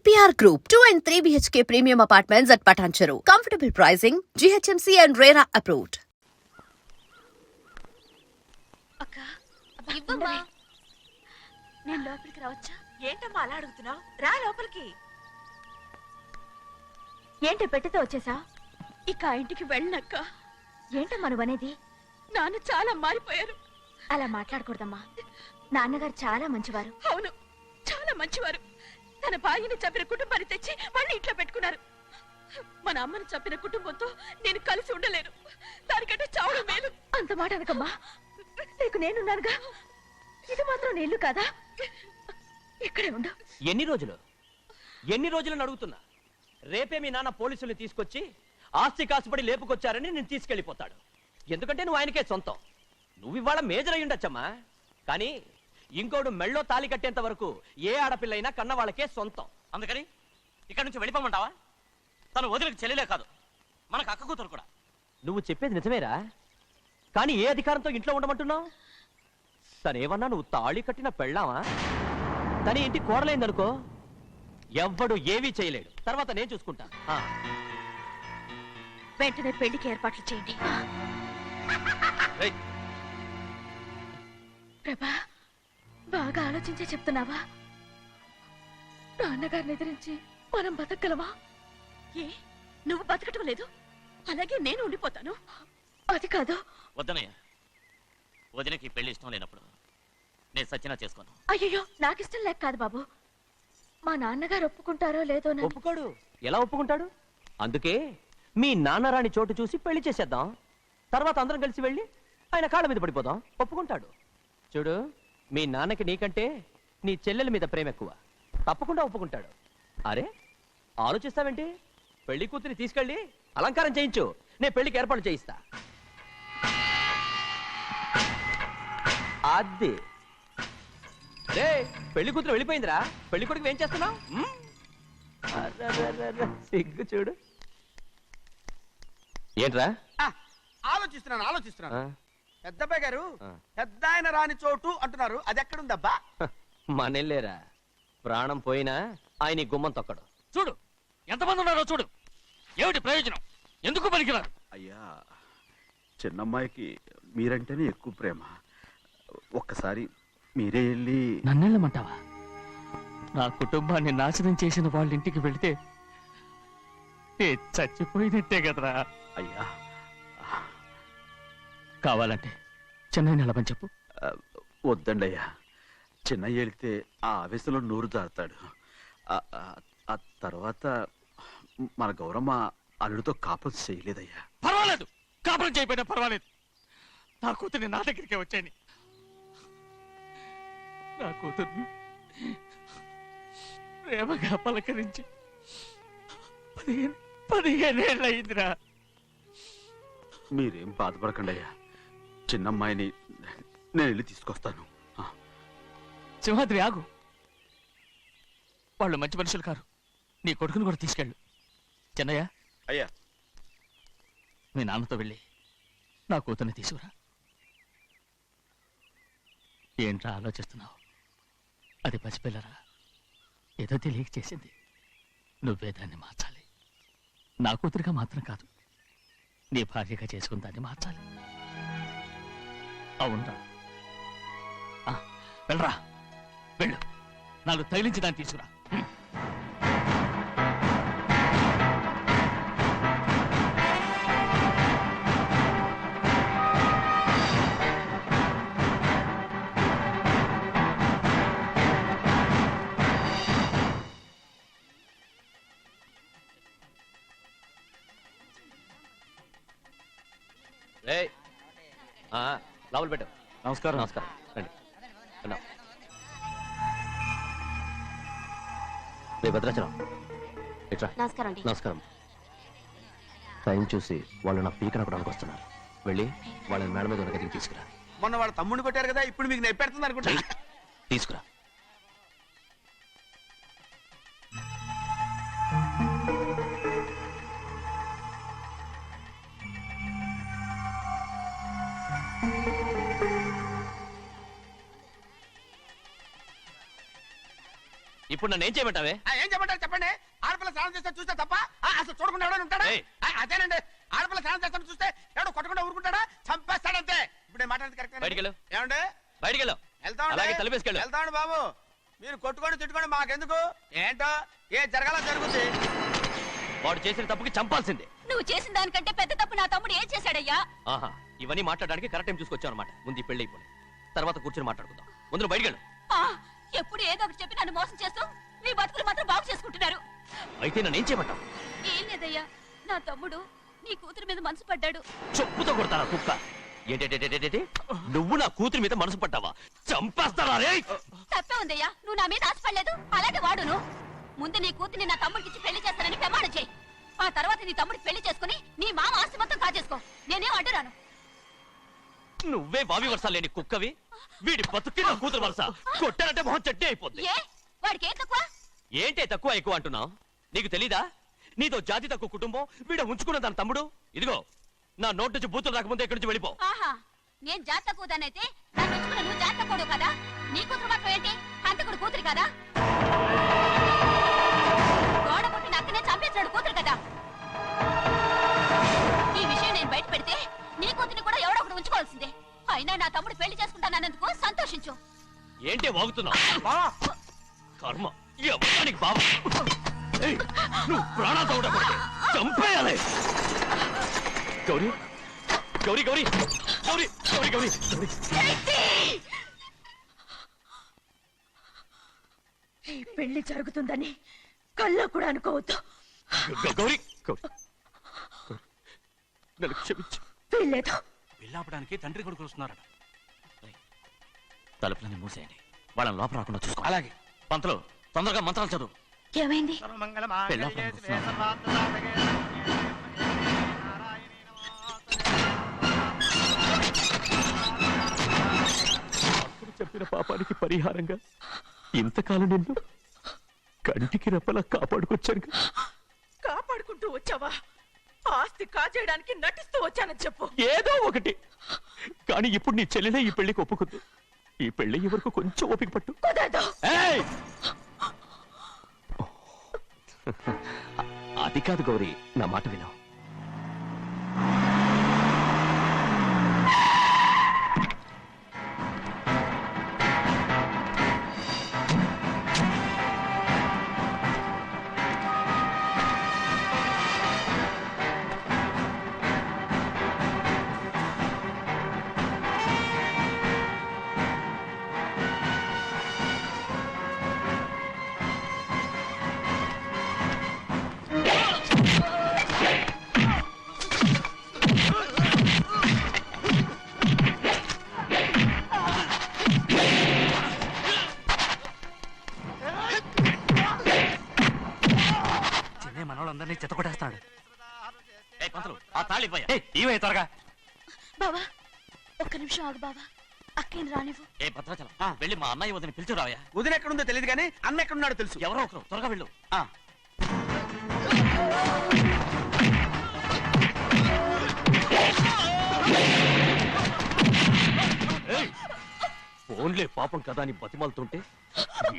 APR Group, 2 and 3 BHK premium apartments at Patancheru. Comfortable pricing, GHMC and RERA approved. అక్క ఇవ్వమ్మా. నేను లోపలికి రావచ్చా? ఏంటమ్మా అలా అడుగుతున్నావు? రా లోపలికి. ఏంటి పెట్టితో వచ్చేసా? ఇక ఆ ఇంటికి వెళ్ళనక్క. ఏంటమ్మా నువ్వనేది? నాన్న చాలా మారిపోయారు. అలా మాట్లాడకూడదమ్మా. నాన్నగారు చాలా మంచివారు. అవును, చాలా మంచివారు. తన భార్యని చంపిన కుటుంబాన్ని తెచ్చి మళ్ళీ ఇంట్లో పెట్టుకున్నారు. మన అమ్మను చంపిన కుటుంబంతో నేను కలిసి ఉండలేను. దానికంటే చావడం మేలు. అంత మాట అనకమ్మా. నీకు నేనున్నానుగా. ఇది మాత్రం నీళ్లు కాదా? ఇక్కడే ఉండు. ఎన్ని రోజులను అడుగుతున్నా. రేపే మీ నాన్న పోలీసుల్ని తీసుకొచ్చి ఆస్తి కాసుపడి లేపుకొచ్చారని నేను తీసుకెళ్లిపోతాడు. ఎందుకంటే నువ్వు ఆయనకే సొంతం. నువ్వు ఇవాళ మేజర్ అయి ఉండొచ్చమ్మా, కానీ ఇంకోడు మెళ్ళో తాలి కట్టేంత వరకు ఏ ఆడపిల్లైనా కన్న వాళ్ళకే సొంతం. అందుకని ఇక్కడ నుంచి వెళ్ళిపోమంటావా? తను వదిలికి చెల్లెలే కాదు, మనకు అక్క కూతురు కూడా. నువ్వు చెప్పేది నిజమేరా, కానీ ఏ అధికారంతో ఇంట్లో ఉండమంటున్నావు? తనేమన్నా నువ్వు తాళి కట్టిన పెళ్ళావా? తన ఇంటి కోడలైందనుకో, ఎవ్వడు ఏవీ చేయలేడు. తర్వాత నేను చూసుకుంటా. వెంటనే పెళ్లికి ఏర్పాట్లు చేయండి. ప్రభా, బాగా ఆలోచించే చెప్తున్నావా? నాన్నగారిని ఎదిరించి మనం బతకగలవా? ఏ, నువ్వు బతకటం లేదు, అలాగే నేను ఉండిపోతాను. అది కాదు. వద్దనయ్య, వదినకి పెళ్లి ఇష్టం లేనప్పుడు నేను సచ్చినా చేసుకోను. అయ్యో, నాకిష్టం లేక కాదు బాబు. మా నాన్నగారు ఒప్పుకుంటారో లేదో. ఒప్పుకోడు. ఎలా ఒప్పుకుంటాడు? అందుకే మీ నాన్నరాని చోటు చూసి పెళ్లి చేసేద్దాం. తర్వాత అందరం కలిసి వెళ్ళి ఆయన కాళ్ళ మీద పడిపోదాం. ఒప్పుకుంటాడు. చూడు, మీ నాన్నకి నీకంటే నీ చెల్లెల మీద ప్రేమ ఎక్కువ. తప్పకుండా ఒప్పుకుంటాడు. అరే, ఆలోచిస్తావేంటి? పెళ్లి కూతురి తీసుకెళ్ళి అలంకారం చేయించు, నేను పెళ్లికి ఏర్పాటు చేయిస్తా. అది రే, పెళ్లి కూతురు వెళ్ళిపోయిందిరా. పెళ్లి కొడుకు ఏం చేస్తున్నావు? సిగ్గు చూడు. ఏంట్రా? ఆలోచిస్తున్నాను. పెద్దబ్బాయి గారు పెద్ద ఆయన రాని చోటు అంటున్నారు, అది ఎక్కడుందబ్బా? మనెళ్ళేరా. ప్రాణం పోయినా ఆయన గుమ్మం తొక్కడు. చూడు ఎంతమంది ఉన్నారో చూడు. ఏమిటి ప్రయోజనం? ఎందుకు పనికిరారు? అయ్యా, చిన్నమ్మాయికి మీరంటేనే ఎక్కువ ప్రేమ. ఒక్కసారి మీరే వెళ్ళి. నన్నెళ్ళమంటావా? నా కుటుంబాన్ని నాశనం చేసిన వాళ్ళ ఇంటికి వెళితే చచ్చిపోయినట్టే కదరా. అయ్యా, కావాలంటే చెన్నై నిలబని చెప్పు. వద్దండి అయ్యా. చిన్నయ్య వెళితే ఆ ఆవేశంలో నోరు జారుతాడు. ఆ తర్వాత మన గౌరమ్మ అల్లుడితో కాపురం చేయలేదయ్యా. పర్వాలేదు, కాపురం చేయకపోయినా పర్వాలేదు. నా కూతుర్ని నా దగ్గరికే వచ్చాయని. నా కూతుర్ని ప్రేమగా పలకరించి 15 ఏళ్ళు అయిందిరా. మీరేం బాధపడకండి అయ్యా. చిన్నమ్మాయిని నేను వెళ్ళి తీసుకొస్తాను. సింహాద్రి, ఆగు. వాళ్ళు మంచి మనుషులు కారు. నీ కొడుకుని కూడా తీసుకెళ్ళు. చెన్నయ్య, అయ్యా, మీ నాన్నతో వెళ్ళి నా కూతుర్ని తీసుకురా. ఏంట్రా ఆలోచిస్తున్నావు? అది పసిపిల్లరా, ఏదో తెలియక చేసింది. నువ్వే దాన్ని మార్చాలి. నా కూతురుగా మాత్రం కాదు, నీ భార్యగా చేసుకుని దాన్ని మార్చాలి. అవునరా, వెళ్ళరా, వెళ్ళు. నాలుగు తగిలించి దాన్ని తీసుకురా. లోపల పెట్టు. నమస్కారం. నమస్కారం. రండి. భద్రాచలం, ఎట్రా. నమస్కారం. టైం చూసి వాళ్ళు నా పీక నక్కడానికి వస్తున్నారు. వెళ్ళి వాళ్ళని మేడ మీద ఉన్న గదికి తీసుకురా. మొన్న వాళ్ళ తమ్ముడిని కొట్టారు కదా, ఇప్పుడు మీకు నెప్పెడుతుంది అనుకుంటా. తీసుకురా. ఇప్పుడు నన్ను ఏం చేయమంటావే? ఏం చెప్పంటారు చెప్పండి. ఆడపిల్ల స్నానం చేస్తే చూస్తే తప్ప అసలు చూడకుండా ఎవడైనా ఉంటాడా? ఏయ్. అదేనండి, ఆడపిల్ల స్నానం చేస్తాను చూస్తే ఎవడో కొట్టకుండా ఊరుకుంటాడా? చంపేస్తాడంతే. ఇప్పుడు నేను మాట్లాడేది కరెక్ట్. బయటికి వెళ్ళు. ఏమండి? బయటికి వెళ్ళు. అలాగే తలపేసుకెళ్ళు. వెళ్తామండి బాబు. మీరు కొట్టుకొని తిట్టుకొని మాకెందుకు? ఏంటో ఏ జరగాల జరుగుతుంది. వాడు చేసిన తప్పుకి చంపాల్సిందే. నువ్వు చేసిన దానికంటే పెద్ద తప్పు నా తమ్ముడు ఏం చేశాడయ్యా? ఆహా, ఇవన్నీ మాట్లాడడానికి కరెక్ట్ టైం చూసుకొచ్చావు అనమాట. ముందు ఈ పెళ్లి అయిపోయి తర్వాత కూర్చొని మాట్లాడుకుందాం. ముందు బయటికి వెళ్ళు. ఎప్పుడు ఏదో ఒకటి చెప్పి నన్ను మోసం చేస్తూ మీ బతుకులు మాత్రం బాగు చేసుకుంటున్నారు. అయితే నన్ను ఏం చేయమంటావు? ఏం లేదయ్యా, నా తమ్ముడు నీ కూతురు మీద మనసు పడ్డాడు. చెప్పుతో కొడతారా కుక్క? ఏంటేంటి నువ్వు నా కూతురి మీద మనసు పడ్డావా? చంపేస్తారా రే? తప్పే ఉందయ్యా, నువ్వు నా మీద ఆశపడలేదు, అలాగే వాడును. ముందు నీ కూతుర్ని నా తమ్ముడికి పెళ్లి చేస్తానని ప్రమాణం చేయి. ఆ తర్వాత నీ తమ్ముడికి పెళ్లి చేసుకుని నీ మామ ఆస్తి మొత్తం కాజేసుకో. నేనేం అడ్డురాను. నువ్వే బావి వరుస లేని కుక్కవి. వీడి బతుక్కి నా కూతురు వరుస. కొట్టారంటే మొహం చట్నీ అయిపోద్ది. ఏ వాడికి ఏం తక్కువ? ఏంటే తక్కువ ఎక్కువ అంటున్నావు? నీకు తెలీదా? నీతో జాతి తక్కువ కుటుంబం వీడ ఉంచుకున్న దాని తమ్ముడు. ఇదిగో నా నోటి నుంచి బూతులు రాకముందే ఇక్కడి నుంచి వెళ్ళిపో. ఆహా, నేను జాత కూదనైతే నన్ను ఉంచుకున్న నువ్వు జాత కూడు కదా. నీ కూతురు మాత్రం ఏంటి, అంతకుడు కూతురు కదా. గోడ పుట్టిన అక్కనే చంపేసినాడు కూతురు కదా. ఈ విషయం నేను బయట పెడితే నీ కూతురిని కూడా ఎవడో ఒకటి ఉంచుకోవాల్సిందే. అయినా నా తమ్ముడు పెళ్లి చేసుకుంటానన్నందుకు సంతోషించు. ఏంటి వాగుతున్నావు? కర్మ ఎవరికి బాబా. నువ్వు ప్రాణాలతో ఉండకూడదు, చంపేయాలి. గౌరీ గౌరీ గౌరీ గౌరీ గౌరీ గౌరీ గౌరీ. ఈ పెళ్లి జరుగుతుందని కల్లో కూడా అనుకోవద్దు. గౌరీ గౌరీ నన్ను క్షమించు. వీల్లేదు. పెళ్ళాపడానికి తండ్రి కొడుకులు వస్తున్నారట. తలుపులని మూసేయండి, వాళ్ళని లోపల రాకుండా చూసుకో. అలాగే. పంతులు తొందరగా మంత్రాలు చదువు. ఏమైంది? పెళ్ళాపడానికి వస్తున్నారు. అప్పుడు చెప్పిన పాపానికి పరిహారంగా ఇంతకాలం నిన్ను కంటికి రెప్పలా కాపాడుకొచ్చాను. కాపాడుకుంటూ వచ్చావా? ఆస్తి కాజేయడానికి నటిస్తూ వచ్చానని చెప్పు. ఏదో ఒకటి. కానీ ఇప్పుడు నీ చెల్లెలే ఈ పెళ్లికి ఒప్పుకుంది. ఈ పెళ్లి వరకు కొంచెం ఓపిక పట్టు. కుదరదు. ఏయ్! అది కాదు గౌరీ, నా మాట విను. మనోళ్ళందరినీ చెత్త కొట్టేస్తాడు. ఆ తాళి ఇవే త్వరగా. బావా ఒక్క నిమిషం ఆగు బావా, అక్కేం రానివ్వు. ఏ భద్రాచలం, వెళ్ళి మా అన్నయ్య వదిన పిలిచిరావయ్యా. వదిన ఎక్కడుందో తెలియదు కానీ అన్న ఎక్కడున్నాడో తెలుసు. ఎవరో ఒకరు త్వరగా వెళ్ళు. ఫోన్లే పాపం కదా అని బతిమాలుతుంటే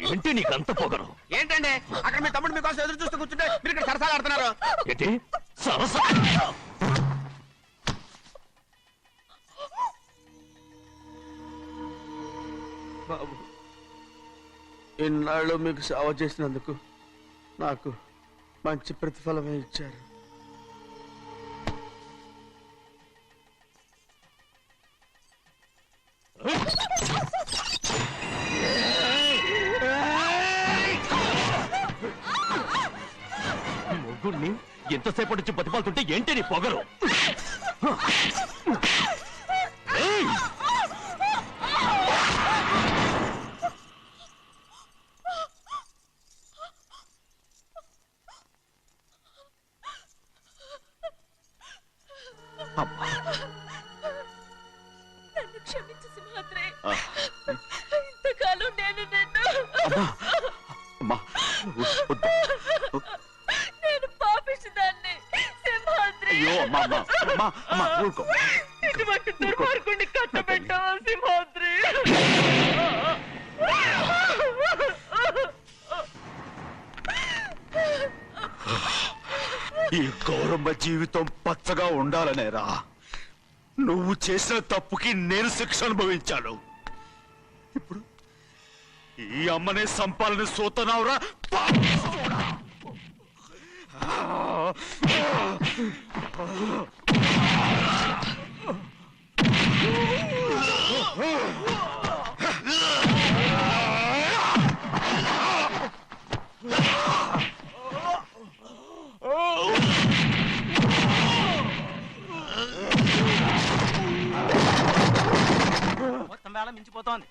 ఏంటి నీకంత పొగరు? ఏంటండి అక్కడ మీ తమ్ముడు మీకోసం ఎదురు చూస్తూ కూర్చుంటే మీరు ఇక్కడ సరసాలు ఆడుతున్నారు. ఏంటి సరస? బాబు, ఇన్నాళ్ళు మీకు సేవ చేసినందుకు నాకు మంచి ప్రతిఫలమే ఇచ్చారు. ముగ్గురిని ఎంతసేపటి నుంచి బతిమాలుతుంటే ఏంటి నీ పొగరు? నన్ను క్షమించు సింహాద్రి. ఇంతకాలం నేను నిన్ను నేను పాపిస్తుందాన్ని సింహాద్రి. ఇటువంటి దుర్మార్గుడిని కట్టబెట్టావా సింహాద్రి? ఈ గౌరమ్మ జీవితం పచ్చగా ఉండాలనేరా నువ్వు చేసిన తప్పుకి నేను శిక్ష అనుభవించాను. ఇప్పుడు ఈ అమ్మనే సంపాలని సోతనావురా. మొత్తం వేళ మించిపోతోంది.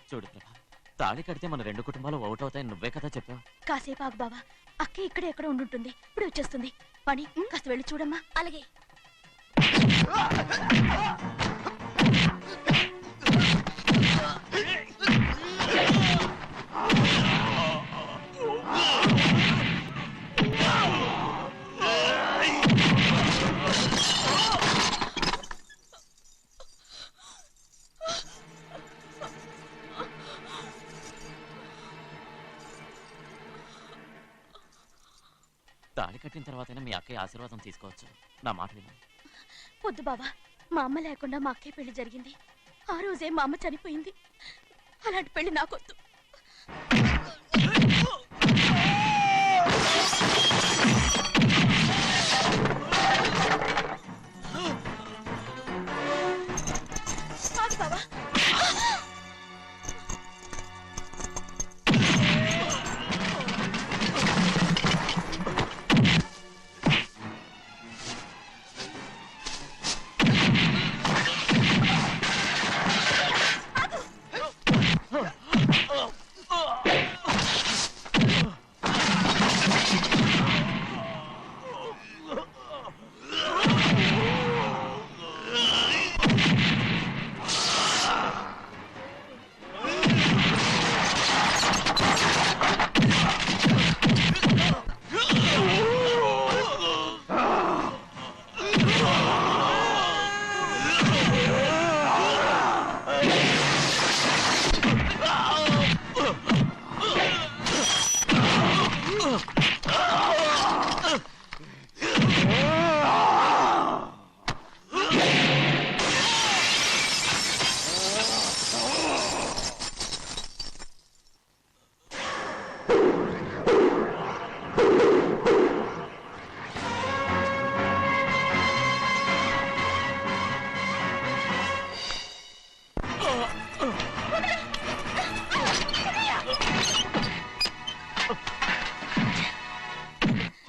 చూడు ప్రభా, తాళి కడితే మన రెండు కుటుంబాలు అవుట్ అవుతాయని నువ్వే కదా చెప్పావు. కాసేపు ఆగు బావా, అక్కే ఇక్కడే ఎక్కడ ఉండుంటుంది, ఇప్పుడు వచ్చేస్తుంది. పని కాస్త వెళ్ళి చూడమ్మా. అలాగే. తాళి కట్టిన తర్వాతైనా మీ అక్కయ్య ఆశీర్వాదం తీసుకోవచ్చు. నా మాట విను. వద్దు బావా, మా అమ్మ లేకుండా మా అక్కే పెళ్లి జరిగింది. ఆ రోజే మా అమ్మ చనిపోయింది. అలాంటి పెళ్లి నాకొద్దు. ఆగు బావా.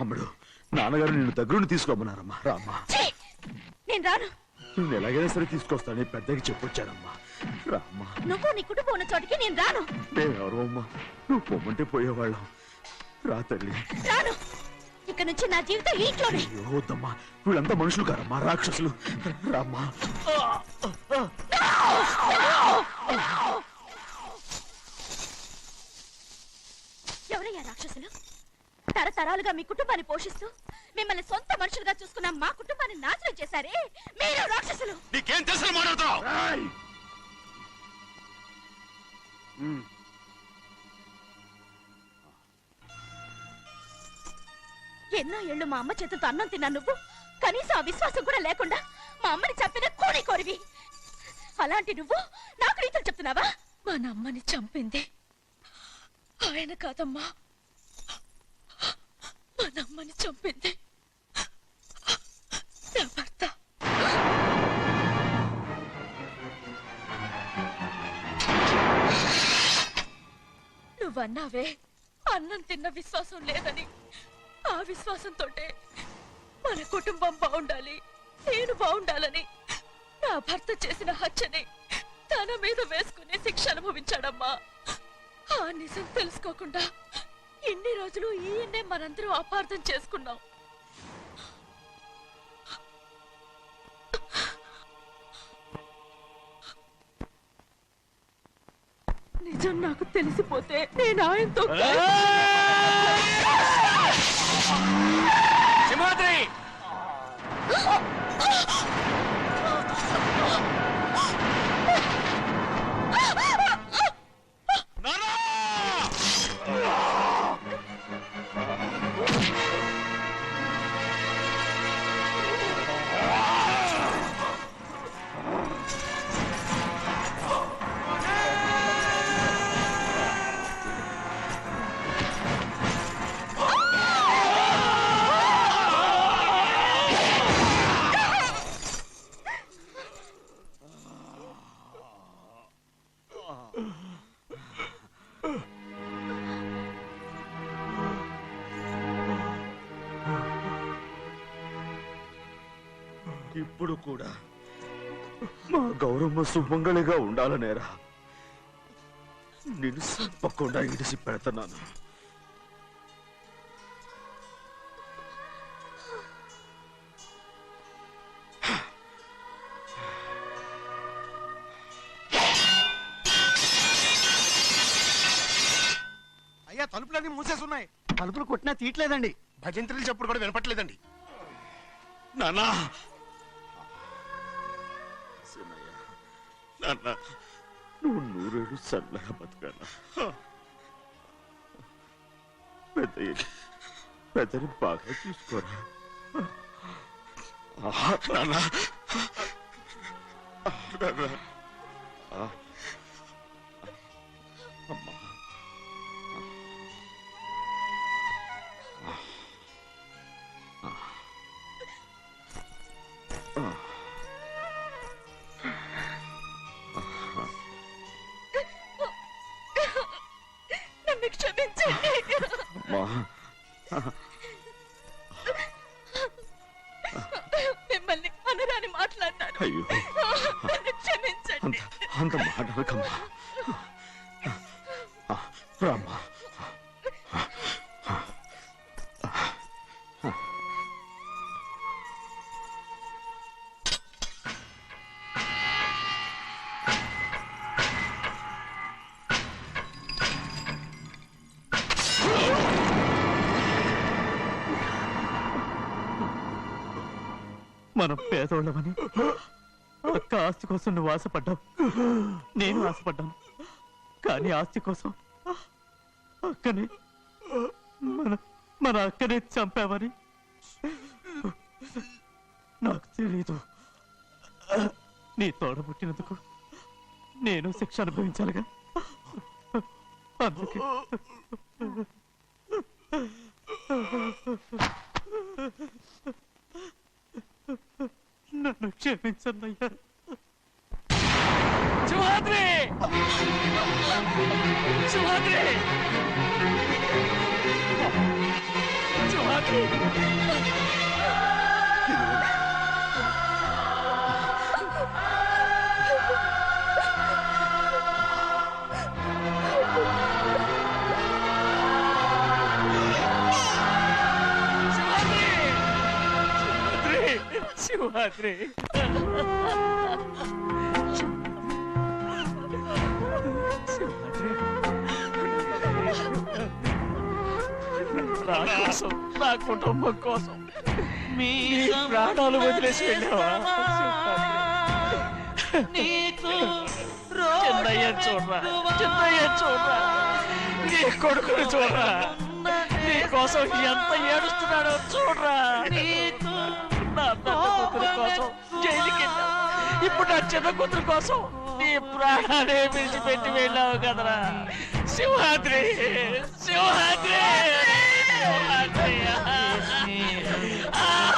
అమ్మడు, నాన్నగారు నిన్ను దగ్గరుండి తీసుకోమన్నారమ్మా. రామ్మా. నేను రాను. నేను ఎలాగైనా సరే తీసుకొస్తానని పెద్దకి చెప్పొచ్చానమ్మా. రామ్మా. నువ్వు నీ కుటుంబం ఉన్న చోటికి నేను రాను. మేమెవరు అమ్మా, నువ్వు పొమ్మంటే పోయేవాళ్ళం. రా తల్లి. రాను. ఇక్కడ నుంచి నా జీవితం ఈ ఇంట్లోనే. అయ్యో వద్దమ్మా, వీళ్ళంతా మనుషులు కారమ్మా, రాక్షసులు. రామ్మా. ఎవరయ్యా రాక్షసులు? తరతరాలుగా మీ కుటుంబాన్ని పోషిస్తూ మిమ్మల్ని సొంత మనుషులుగా చూసుకున్న మా కుటుంబాన్ని నాశనం చేశారే మీరు రాక్షసులు. నీకేం తెలుసు మాట్లాడుతున్నావు? ఎన్నో ఏళ్ళు మా అమ్మ చేతులతో అన్నం తిన్నా నువ్వు కనీసం ఆ విశ్వాసం కూడా లేకుండా మా అమ్మని చంపిన కోడి కోరివి. అలాంటి నువ్వు నాకు రీతులు చెప్తున్నావా? మా అమ్మని చంపింది ఆయన కాదమ్మా, మా అమ్మని చంపింది నా భర్త. నువ్వన్నావే అన్నం తిన్న విశ్వాసం లేదని. ఆ విశ్వాసంతోటే మన కుటుంబం బాగుండాలి, నేను బాగుండాలని నా భర్త చేసిన హత్యని తన మీద వేసుకునే శిక్ష అనుభవించాడమ్మా. ఆ నిజం తెలుసుకోకుండా ఇన్ని రోజులు ఈయన్నే మనందరం అపార్థం చేసుకున్నాం. నిజం నాకు తెలిసిపోతే నేను ఆయనతో సింహాద్రి! ఇప్పుడు కూడా మా గౌరమ్మ సుమంగళిగా ఉండాలనేరా నేను తప్పకుండా ఇడిసి పెడతాను. అయ్యా తలుపులన్నీ మూసేసున్నాయి. తలుపులు కొట్టినా తీయట్లేదండి. భజంత్రులు చెప్పుడు కూడా వినపట్లేదండి. నాన్నా సిన్నయ్య, నాన్న నువ్వు 100 ఏళ్ళు చల్లగా బతకాల. పెద్దని బాగా చూసుకోరా నాన్న. అమ్మా నన్ను క్షమించండి. మిమ్మల్ని అనరాని మాట్లాడినాను. అయ్యో నన్ను క్షమించండి. అంత మాటలకమ్మా. రామ్మా. మనం పేదోళ్ళమని అక్క ఆస్తి కోసం నువ్వు ఆశపడ్డావు, నేను ఆశపడ్డాను. కానీ ఆస్తి కోసం అక్కనే మన అక్కనే చంపావని నాకు తెలీదు. నీ తోడ పుట్టినందుకు నేను శిక్ష అనుభవించాలిగా. అందుకే నన్ను క్షమించన్నయ్యా. సుహాద్రి, సుహాద్రి, సుహాద్రి. శివాద్రి, నా కోసం, నా కుటుంబం కోసం మీ ప్రాణాలు వదిలేసి వెళ్ళావా? చిన్నయ్య చూడరా, చిన్నయ్య చూడరా, నీ కొడుకును చూడరా, నీ కోసం ఎంత ఏడుస్తున్నాడో చూడరా. నా పెద్ద కూతురు కోసం జైలుకి వెళ్ళావు, ఇప్పుడు నా చిన్న కూతురు కోసం నీ ప్రాణాలే విడిచిపెట్టి వెళ్ళావు కదరా. సింహాద్రి, సింహాద్రి, సింహాద్రి.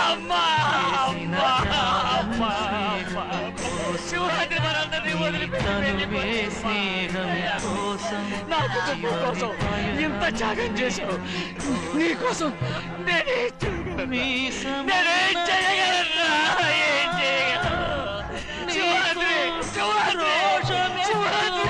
అమ్మా, అమ్మా, అమ్మా, అమ్మా. సింహాద్రి మనందరినీ వదిలిపెట్టి నా కుటుంబం కోసం ఇంత త్యాగం చేశావు. నీ కోసం నేనేం చేయగలరా? ఏం చేయగలరా? శివాద్రి, శివాద్రి, శివాద్రి.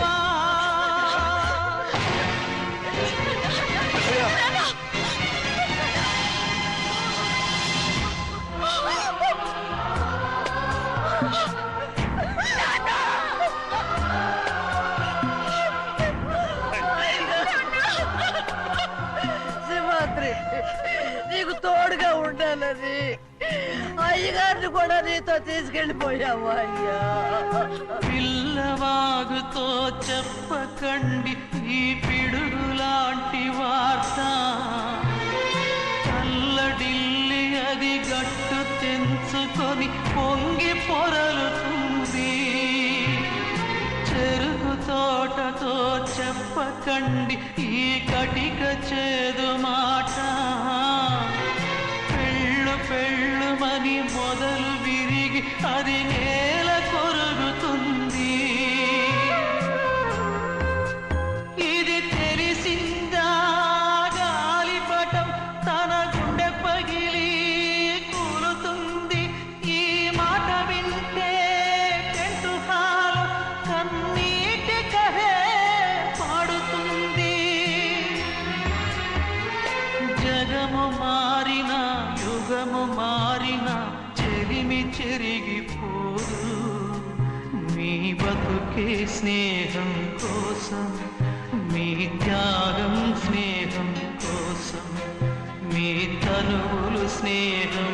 సింహాద్రి, నీకు తోడుగా ఉండాలని అయ్యగారిని కూడా నీతో తీసుకెళ్ళిపోయావు. అయ్యా, పిల్లవాగుతో చెప్పకండి ఈ పిడుగులాంటి వార్త, చల్లడిల్లి అది గట్టు తెంచుకొని పొంగి పొరలుతుంది. చెరుకు తోటతో చెప్పకండి ఈ కటిక చేదు మాట, పెళ్ళు పెళ్ళుమని మొదలు విరిగి అది నేల కొరుగుతుంది. ఇది తెలిసిందా గాలిపటం తన గుండె పగిలి కూలుతుంది. ఈ మాట యుగము మారిన యుగము మారిన చెలిమి చెరిగిపోదు మీ బతుకే స్నేహం కోసం మీ త్యాగం స్నేహం కోసం మీ తనువులు స్నేహం